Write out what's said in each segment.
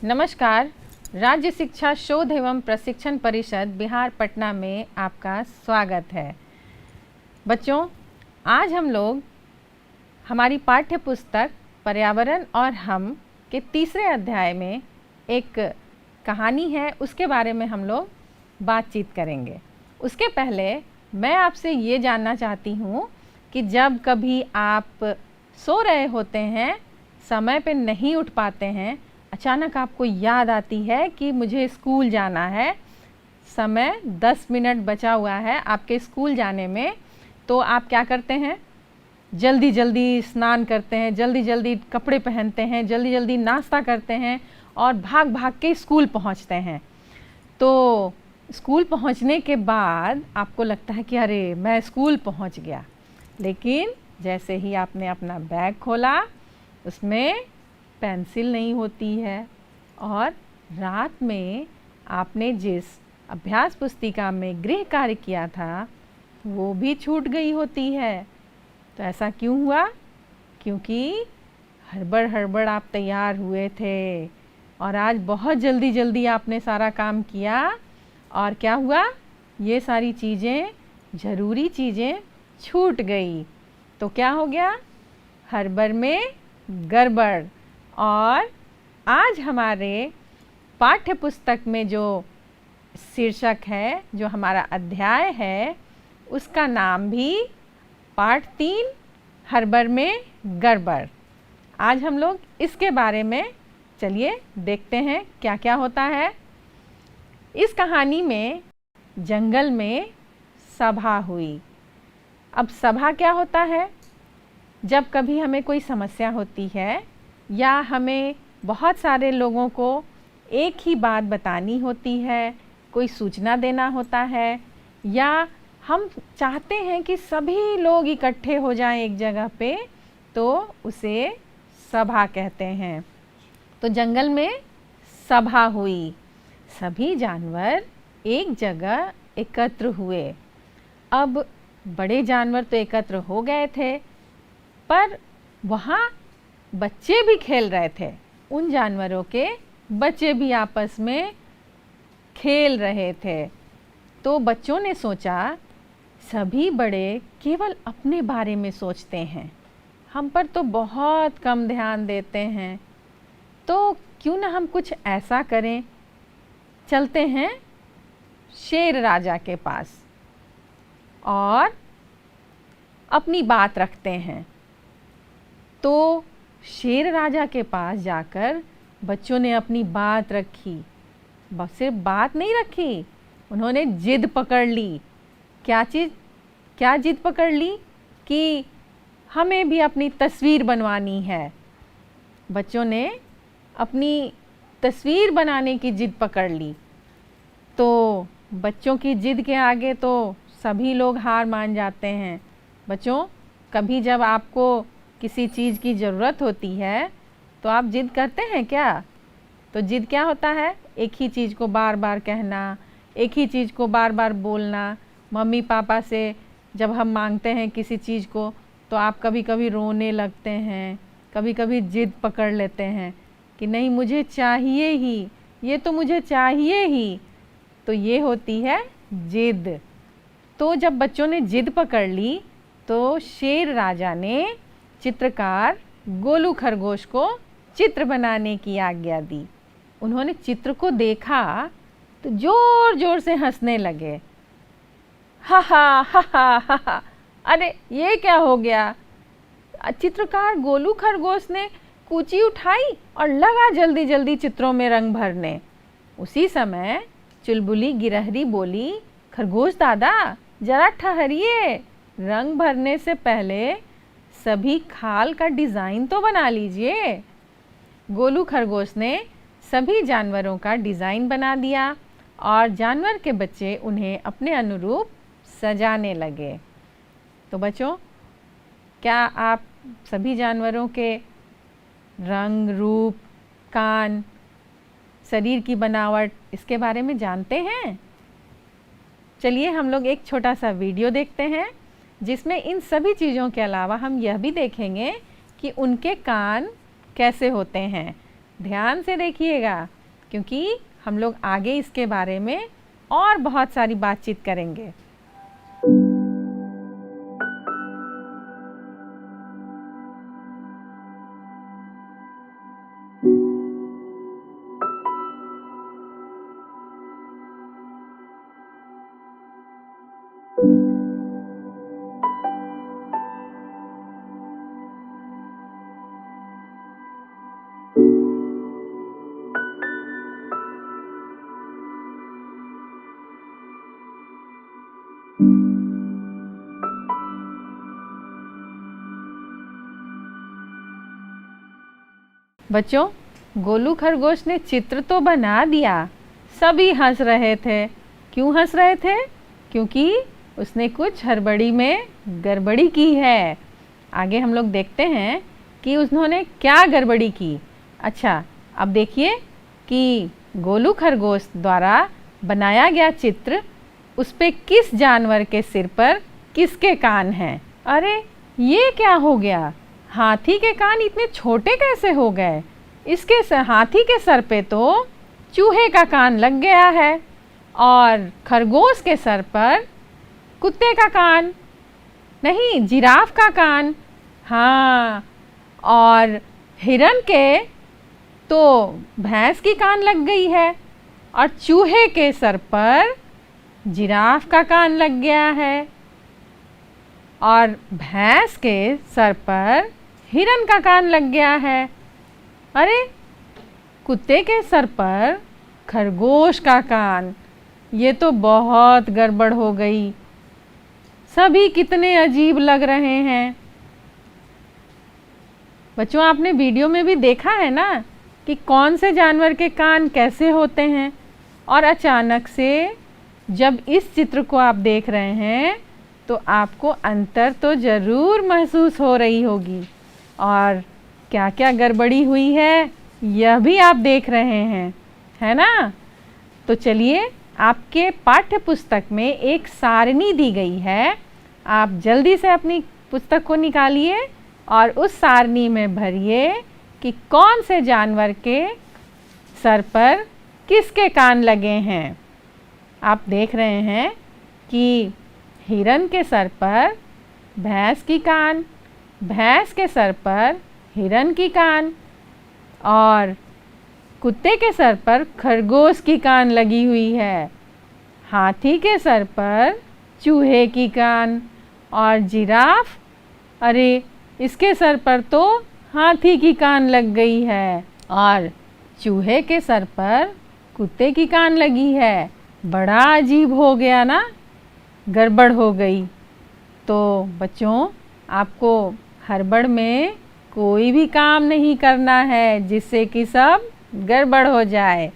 नमस्कार। राज्य शिक्षा शोध एवं प्रशिक्षण परिषद बिहार पटना में आपका स्वागत है। बच्चों, आज हम लोग हमारी पाठ्य पुस्तक पर्यावरण और हम के तीसरे अध्याय में एक कहानी है, उसके बारे में हम लोग बातचीत करेंगे। उसके पहले मैं आपसे ये जानना चाहती हूँ कि जब कभी आप सो रहे होते हैं, समय पे नहीं उठ पाते हैं, अचानक आपको याद आती है कि मुझे स्कूल जाना है, समय 10 मिनट बचा हुआ है आपके स्कूल जाने में, तो आप क्या करते हैं? जल्दी जल्दी स्नान करते हैं, जल्दी जल्दी कपड़े पहनते हैं, जल्दी जल्दी नाश्ता करते हैं और भाग भाग के स्कूल पहुंचते हैं। तो स्कूल पहुंचने के बाद आपको लगता है कि अरे मैं स्कूल पहुंच गया, लेकिन जैसे ही आपने अपना बैग खोला उसमें पेंसिल नहीं होती है और रात में आपने जिस अभ्यास पुस्तिका में गृह कार्य किया था वो भी छूट गई होती है। तो ऐसा क्यों हुआ? क्योंकि हड़बड़ हड़बड़ आप तैयार हुए थे और आज बहुत जल्दी जल्दी आपने सारा काम किया और क्या हुआ? ये सारी चीज़ें, ज़रूरी चीज़ें छूट गई। तो क्या हो गया? हड़बड़ में गड़बड़। और आज हमारे पाठ्य पुस्तक में जो शीर्षक है, जो हमारा अध्याय है, उसका नाम भी पाठ 3 हड़बड़ में गड़बड़। आज हम लोग इसके बारे में चलिए देखते हैं क्या क्या होता है। इस कहानी में जंगल में सभा हुई। अब सभा क्या होता है? जब कभी हमें कोई समस्या होती है या हमें बहुत सारे लोगों को एक ही बात बतानी होती है, कोई सूचना देना होता है, या हम चाहते हैं कि सभी लोग इकट्ठे हो जाएं एक जगह पे, तो उसे सभा कहते हैं। तो जंगल में सभा हुई, सभी जानवर एक जगह एकत्र हुए। अब बड़े जानवर तो एकत्र हो गए थे, पर वहाँ बच्चे भी खेल रहे थे। उन जानवरों के बच्चे भी आपस में खेल रहे थे। तो बच्चों ने सोचा, सभी बड़े केवल अपने बारे में सोचते हैं, हम पर तो बहुत कम ध्यान देते हैं, तो क्यों ना हम कुछ ऐसा करें, चलते हैं शेर राजा के पास और अपनी बात रखते हैं। तो शेर राजा के पास जाकर बच्चों ने अपनी बात रखी। बस सिर्फ बात नहीं रखी, उन्होंने जिद पकड़ ली। क्या जिद पकड़ ली? कि हमें भी अपनी तस्वीर बनवानी है। बच्चों ने अपनी तस्वीर बनाने की जिद पकड़ ली। तो बच्चों की जिद के आगे तो सभी लोग हार मान जाते हैं। बच्चों, कभी जब आपको किसी चीज़ की ज़रूरत होती है तो आप जिद करते हैं क्या? तो जिद क्या होता है? एक ही चीज़ को बार बार कहना, एक ही चीज़ को बार बार बोलना। मम्मी पापा से जब हम मांगते हैं किसी चीज़ को तो आप कभी कभी रोने लगते हैं, कभी कभी जिद पकड़ लेते हैं कि नहीं, मुझे चाहिए ही, ये तो मुझे चाहिए ही। तो ये होती है जिद। तो जब बच्चों ने जिद पकड़ ली तो शेर राजा ने चित्रकार गोलू खरगोश को चित्र बनाने की आज्ञा दी। उन्होंने चित्र को देखा तो जोर जोर से हंसने लगे। हा हा हा हा हा हा, अरे ये क्या हो गया? चित्रकार गोलू खरगोश ने कूची उठाई और लगा जल्दी जल्दी चित्रों में रंग भरने। उसी समय चुलबुली गिरहरी बोली, खरगोश दादा जरा ठहरिए, रंग भरने से पहले सभी खाल का डिज़ाइन तो बना लीजिए। गोलू खरगोश ने सभी जानवरों का डिज़ाइन बना दिया और जानवर के बच्चे उन्हें अपने अनुरूप सजाने लगे। तो बच्चों, क्या आप सभी जानवरों के रंग, रूप, कान, शरीर की बनावट, इसके बारे में जानते हैं? चलिए हम लोग एक छोटा सा वीडियो देखते हैं जिसमें इन सभी चीज़ों के अलावा हम यह भी देखेंगे कि उनके कान कैसे होते हैं। ध्यान से देखिएगा, क्योंकि हम लोग आगे इसके बारे में और बहुत सारी बातचीत करेंगे। बच्चों, गोलू खरगोश ने चित्र तो बना दिया। सभी हंस रहे थे। क्यों हंस रहे थे? क्योंकि उसने कुछ हड़बड़ी में गड़बड़ी की है। आगे हम लोग देखते हैं कि उन्होंने क्या गड़बड़ी की। अच्छा, अब देखिए कि गोलू खरगोश द्वारा बनाया गया चित्र, उस पे किस जानवर के सिर पर किसके कान हैं। अरे, ये क्या हो गया? हाथी के कान इतने छोटे कैसे हो गए? इसके हाथी के सर पे तो चूहे का कान लग गया है और खरगोश के सर पर कुत्ते का कान, नहीं, जिराफ का कान। हाँ, और हिरन के तो भैंस की कान लग गई है और चूहे के सर पर जिराफ का कान लग गया है और भैंस के सर पर हिरन का कान लग गया है। अरे, कुत्ते के सर पर खरगोश का कान। ये तो बहुत गड़बड़ हो गई। सभी कितने अजीब लग रहे हैं। बच्चों, आपने वीडियो में भी देखा है ना कि कौन से जानवर के कान कैसे होते हैं, और अचानक से जब इस चित्र को आप देख रहे हैं तो आपको अंतर तो ज़रूर महसूस हो रही होगी, और क्या क्या गड़बड़ी हुई है यह भी आप देख रहे हैं, है ना? तो चलिए, आपके पाठ्य पुस्तक में एक सारणी दी गई है। आप जल्दी से अपनी पुस्तक को निकालिए और उस सारणी में भरिए कि कौन से जानवर के सर पर किसके कान लगे हैं। आप देख रहे हैं कि हिरन के सर पर भैंस की कान, भैंस के सर पर हिरन की कान, और कुत्ते के सर पर खरगोश की कान लगी हुई है। हाथी के सर पर चूहे की कान, और जिराफ, अरे, इसके सर पर तो हाथी की कान लग गई है, और चूहे के सर पर कुत्ते की कान लगी है। बड़ा अजीब हो गया ना, गड़बड़ हो गई। तो बच्चों, आपको हड़बड़ में कोई भी काम नहीं करना है जिससे कि सब गड़बड़ हो जाए।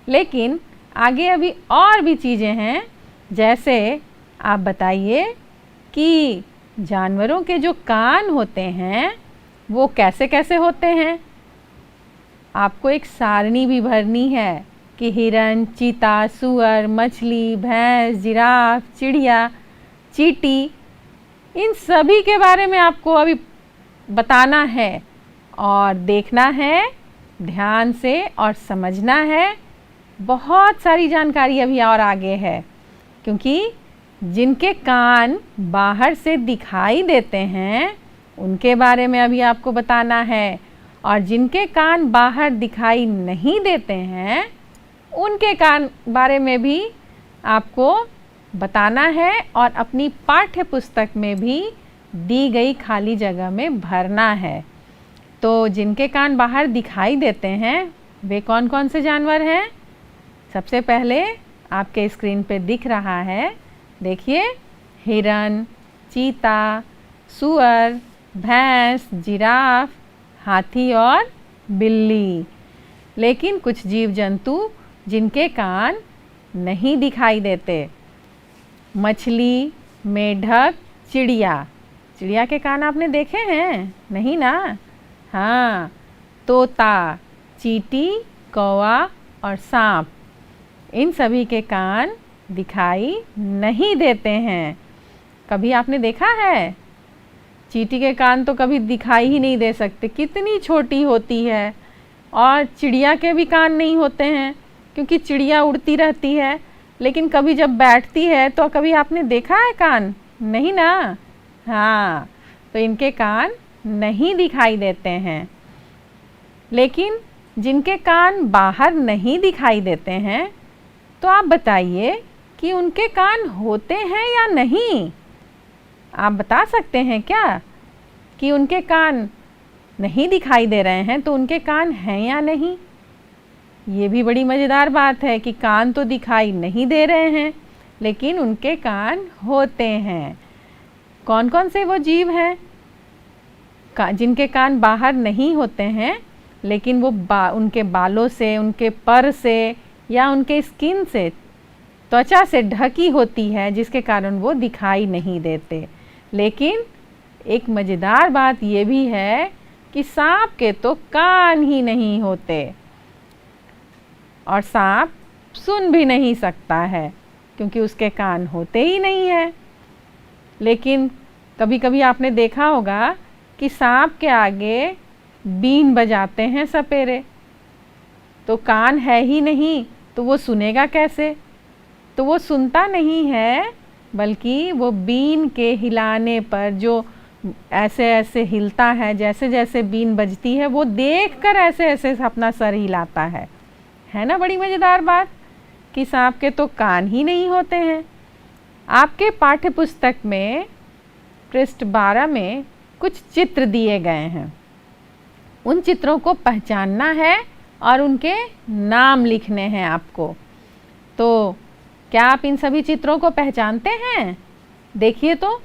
लेकिन आगे अभी और भी चीज़ें हैं। जैसे आप बताइए कि जानवरों के जो कान होते हैं वो कैसे कैसे होते हैं। आपको एक सारणी भी भरनी है कि हिरन, चीता, सूअर, मछली, भैंस, जिराफ, चिड़िया, चींटी, इन सभी के बारे में आपको अभी बताना है और देखना है ध्यान से और समझना है। बहुत सारी जानकारी अभी और आगे है, क्योंकि जिनके कान बाहर से दिखाई देते हैं उनके बारे में अभी आपको बताना है, और जिनके कान बाहर दिखाई नहीं देते हैं उनके कान बारे में भी आपको बताना है, और अपनी पाठ्य पुस्तक में भी दी गई खाली जगह में भरना है। तो जिनके कान बाहर दिखाई देते हैं वे कौन कौन से जानवर हैं? सबसे पहले आपके स्क्रीन पे दिख रहा है, देखिए, हिरन, चीता, सूअर, भैंस, जिराफ, हाथी और बिल्ली। लेकिन कुछ जीव जंतु जिनके कान नहीं दिखाई देते, मछली, मेढक, चिड़िया। चिड़िया के कान आपने देखे हैं? नहीं ना? हाँ, तोता, चींटी, कौवा और सांप, इन सभी के कान दिखाई नहीं देते हैं। कभी आपने देखा है? चींटी के कान तो कभी दिखाई ही नहीं दे सकते, कितनी छोटी होती है, और चिड़िया के भी कान नहीं होते हैं, क्योंकि चिड़िया उड़ती रहती है, लेकिन कभी जब बैठती है तो कभी आपने देखा है कान? नहीं ना। हाँ, तो इनके कान नहीं दिखाई देते हैं। लेकिन जिनके कान बाहर नहीं दिखाई देते हैं, तो आप बताइए कि उनके कान होते हैं या नहीं? आप बता सकते हैं क्या कि उनके कान नहीं दिखाई दे रहे हैं तो उनके कान हैं या नहीं? ये भी बड़ी मज़ेदार बात है कि कान तो दिखाई नहीं दे रहे हैं, लेकिन उनके कान होते हैं। कौन कौन से वो जीव हैं जिनके कान बाहर नहीं होते हैं, लेकिन वो उनके बालों से, उनके पर से या उनके स्किन से, त्वचा से ढकी होती है, जिसके कारण वो दिखाई नहीं देते। लेकिन एक मज़ेदार बात ये भी है कि सांप के तो कान ही नहीं होते और सांप सुन भी नहीं सकता है, क्योंकि उसके कान होते ही नहीं है। लेकिन कभी कभी आपने देखा होगा कि सांप के आगे बीन बजाते हैं सपेरे, तो कान है ही नहीं तो वो सुनेगा कैसे? तो वो सुनता नहीं है, बल्कि वो बीन के हिलाने पर जो ऐसे ऐसे हिलता है, जैसे जैसे बीन बजती है, वो देखकर ऐसे ऐसे अपना सर हिलाता है ना। बड़ी मज़ेदार बात कि सांप के तो कान ही नहीं होते हैं। आपके पाठ्य पुस्तक में पृष्ठ 12 में कुछ चित्र दिए गए हैं। उन चित्रों को पहचानना है और उनके नाम लिखने हैं आपको। तो क्या आप इन सभी चित्रों को पहचानते हैं? देखिए तो,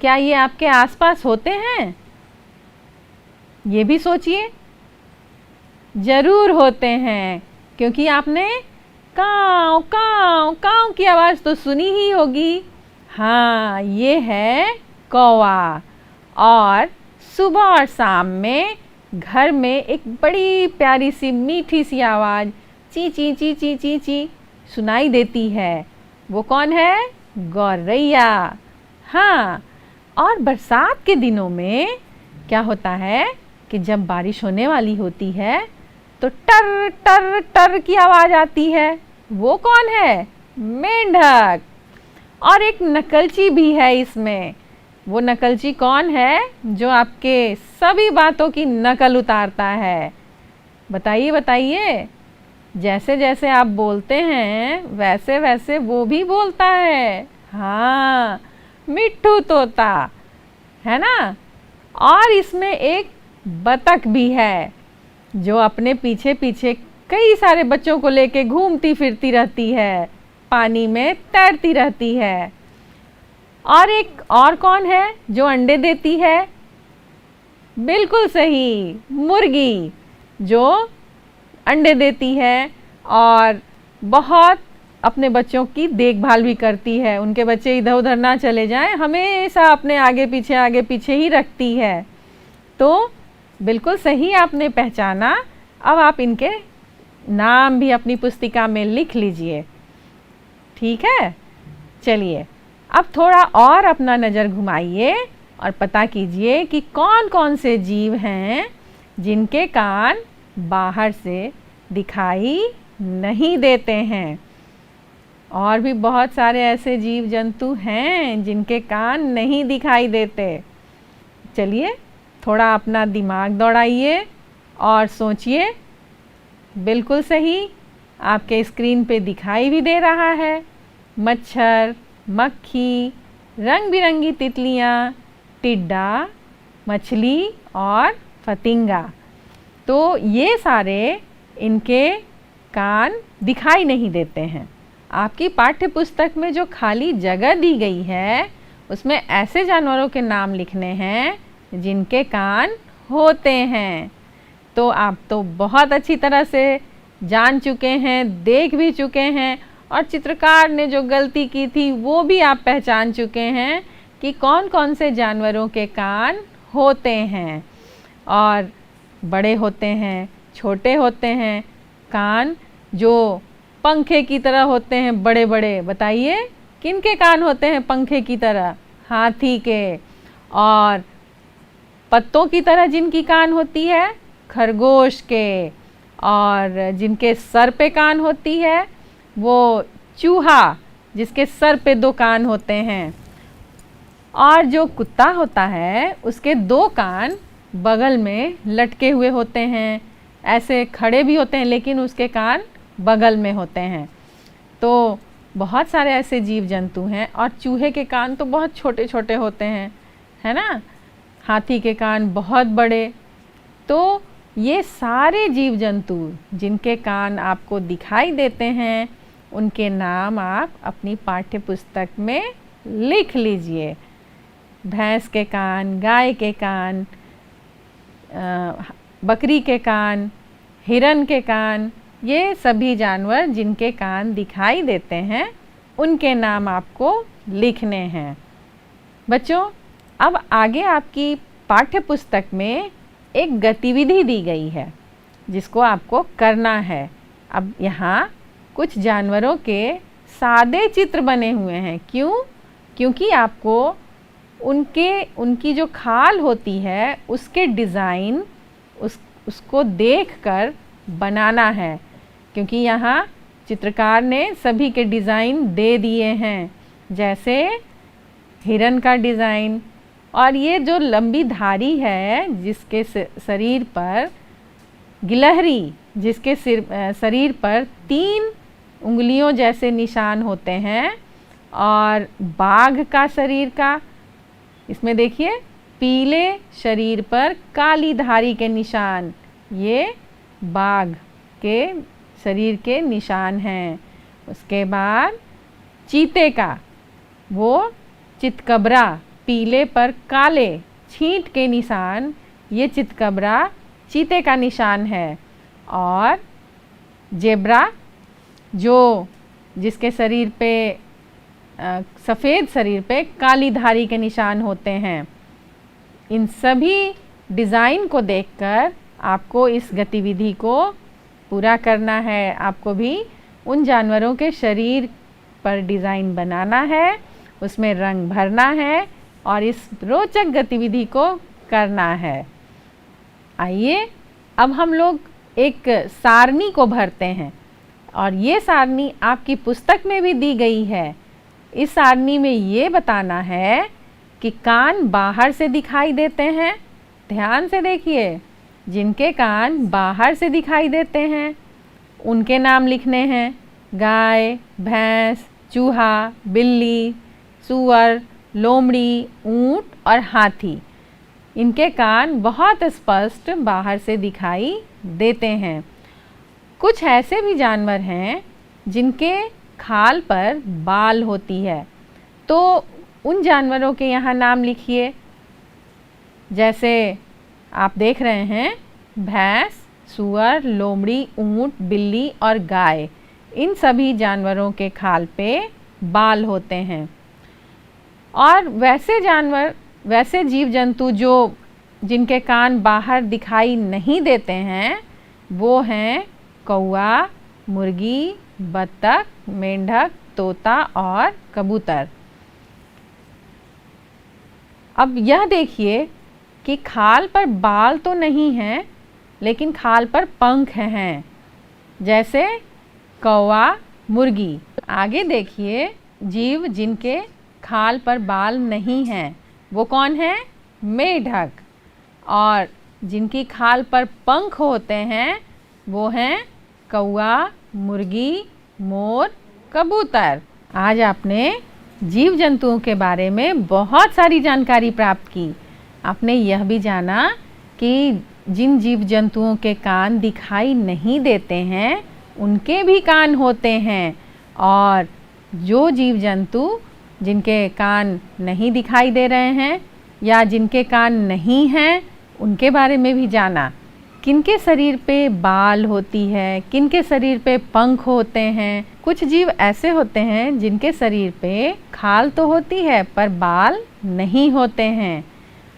क्या ये आपके आसपास होते हैं? ये भी सोचिए। ज़रूर होते हैं, क्योंकि आपने काव काव काव की आवाज़ तो सुनी ही होगी। हाँ, ये है कौवा। और सुबह और शाम में घर में एक बड़ी प्यारी सी मीठी सी आवाज़ ची ची ची ची ची ची सुनाई देती है। वो कौन है? गौरैया। हाँ, और बरसात के दिनों में क्या होता है कि जब बारिश होने वाली होती है तो टर टर टर की आवाज़ आती है। वो कौन है? मेंढक। और एक नकलची भी है इसमें। वो नकलची कौन है? जो आपके सभी बातों की नकल उतारता है। बताइए बताइए। जैसे जैसे आप बोलते हैं वैसे वैसे वो भी बोलता है। हाँ, मिट्ठू तोता, है ना। और इसमें एक बतख भी है जो अपने पीछे पीछे कई सारे बच्चों को लेके घूमती फिरती रहती है, पानी में तैरती रहती है। और एक और कौन है जो अंडे देती है? बिल्कुल सही, मुर्गी, जो अंडे देती है और बहुत अपने बच्चों की देखभाल भी करती है। उनके बच्चे इधर उधर ना चले जाएं, हमेशा अपने आगे पीछे ही रखती है। तो बिल्कुल सही आपने पहचाना। अब आप इनके नाम भी अपनी पुस्तिका में लिख लीजिए। ठीक है, चलिए अब थोड़ा और अपना नज़र घुमाइए और पता कीजिए कि कौन कौन से जीव हैं जिनके कान बाहर से दिखाई नहीं देते हैं। और भी बहुत सारे ऐसे जीव जंतु हैं जिनके कान नहीं दिखाई देते। चलिए थोड़ा अपना दिमाग दौड़ाइए और सोचिए। बिल्कुल सही, आपके स्क्रीन पे दिखाई भी दे रहा है। मच्छर, मक्खी, रंग बिरंगी तितलियाँ, टिड्डा, मछली और फतिंगा। तो ये सारे इनके कान दिखाई नहीं देते हैं। आपकी पाठ्य पुस्तक में जो खाली जगह दी गई है उसमें ऐसे जानवरों के नाम लिखने हैं जिनके कान होते हैं। तो आप तो बहुत अच्छी तरह से जान चुके हैं, देख भी चुके हैं, और चित्रकार ने जो गलती की थी वो भी आप पहचान चुके हैं कि कौन कौन से जानवरों के कान होते हैं। और बड़े होते हैं, छोटे होते हैं, कान जो पंखे की तरह होते हैं, बड़े बड़े। बताइए किन के कान होते हैं पंखे की तरह? हाथी के। और पत्तों की तरह जिनकी कान होती है, खरगोश के, और जिनके सर पे कान होती है वो चूहा, जिसके सर पे 2 कान होते हैं। और जो कुत्ता होता है उसके 2 कान बगल में लटके हुए होते हैं, ऐसे खड़े भी होते हैं लेकिन उसके कान बगल में होते हैं। तो बहुत सारे ऐसे जीव जंतु हैं। और चूहे के कान तो बहुत छोटे छोटे होते हैं, है ना। हाथी के कान बहुत बड़े। तो ये सारे जीव जंतु जिनके कान आपको दिखाई देते हैं उनके नाम आप अपनी पाठ्य पुस्तक में लिख लीजिए। भैंस के कान, गाय के कान, बकरी के कान, हिरन के कान, ये सभी जानवर जिनके कान दिखाई देते हैं उनके नाम आपको लिखने हैं। बच्चों, अब आगे आपकी पाठ्य पुस्तक में एक गतिविधि दी गई है जिसको आपको करना है। अब यहाँ कुछ जानवरों के सादे चित्र बने हुए हैं। क्यों? क्योंकि आपको उनकी जो खाल होती है उसके डिज़ाइन उसको देखकर बनाना है। क्योंकि यहाँ चित्रकार ने सभी के डिज़ाइन दे दिए हैं, जैसे हिरन का डिज़ाइन। और ये जो लंबी धारी है जिसके शरीर पर गिलहरी, जिसके शरीर पर 3 उंगलियों जैसे निशान होते हैं, और बाघ का शरीर का, इसमें देखिए पीले शरीर पर काली धारी के निशान, ये बाघ के शरीर के निशान हैं। उसके बाद चीते का, वो चितकबरा, पीले पर काले छींट के निशान, ये चितकबरा चीते का निशान है। और जेब्रा, जिसके शरीर पे सफ़ेद शरीर पे काली धारी के निशान होते हैं। इन सभी डिज़ाइन को देखकर आपको इस गतिविधि को पूरा करना है। आपको भी उन जानवरों के शरीर पर डिज़ाइन बनाना है, उसमें रंग भरना है और इस रोचक गतिविधि को करना है। आइए अब हम लोग एक सारणी को भरते हैं, और ये सारणी आपकी पुस्तक में भी दी गई है। इस सारणी में ये बताना है कि कान बाहर से दिखाई देते हैं। ध्यान से देखिए, जिनके कान बाहर से दिखाई देते हैं उनके नाम लिखने हैं। गाय, भैंस, चूहा, बिल्ली, सूअर, लोमड़ी, ऊंट और हाथी, इनके कान बहुत स्पष्ट बाहर से दिखाई देते हैं। कुछ ऐसे भी जानवर हैं जिनके खाल पर बाल होती है, तो उन जानवरों के यहाँ नाम लिखिए। जैसे आप देख रहे हैं, भैंस, सूअर, लोमड़ी, ऊंट, बिल्ली और गाय, इन सभी जानवरों के खाल पे बाल होते हैं। और वैसे जीव जंतु जिनके कान बाहर दिखाई नहीं देते हैं वो हैं कौआ, मुर्गी, बत्तख, मेंढक, तोता और कबूतर। अब यह देखिए कि खाल पर बाल तो नहीं हैं, लेकिन खाल पर पंख हैं, जैसे कौवा, मुर्गी। आगे देखिए, जीव जिनके खाल पर बाल नहीं हैं वो कौन है? मेढक। और जिनकी खाल पर पंख होते हैं वो हैं कौआ, मुर्गी, मोर, कबूतर। आज आपने जीव जंतुओं के बारे में बहुत सारी जानकारी प्राप्त की। आपने यह भी जाना कि जिन जीव जंतुओं के कान दिखाई नहीं देते हैं उनके भी कान होते हैं, और जो जीव जंतु जिनके कान नहीं दिखाई दे रहे हैं या जिनके कान नहीं हैं उनके बारे में भी जाना। किनके शरीर पे बाल होती है, किनके शरीर पे पंख होते हैं। कुछ जीव ऐसे होते हैं जिनके शरीर पे खाल तो होती है पर बाल नहीं होते हैं।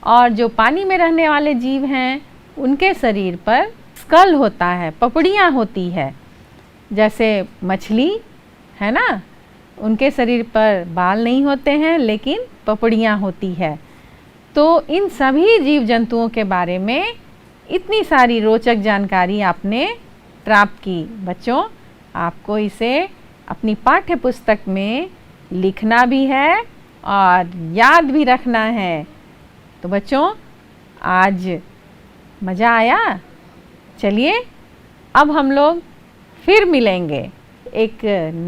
और जो पानी में रहने वाले जीव हैं उनके शरीर पर स्कल होता है, पपड़ियाँ होती है। जैसे मछली है ना, उनके शरीर पर बाल नहीं होते हैं लेकिन पपड़ियाँ होती है। तो इन सभी जीव जंतुओं के बारे में इतनी सारी रोचक जानकारी आपने प्राप्त की। बच्चों, आपको इसे अपनी पाठ्य पुस्तक में लिखना भी है और याद भी रखना है। तो बच्चों, आज मज़ा आया? चलिए अब हम लोग फिर मिलेंगे एक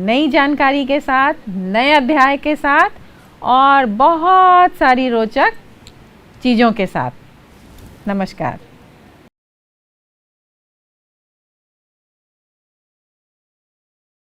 नई जानकारी के साथ, नए अध्याय के साथ और बहुत सारी रोचक चीज़ों के साथ। नमस्कार।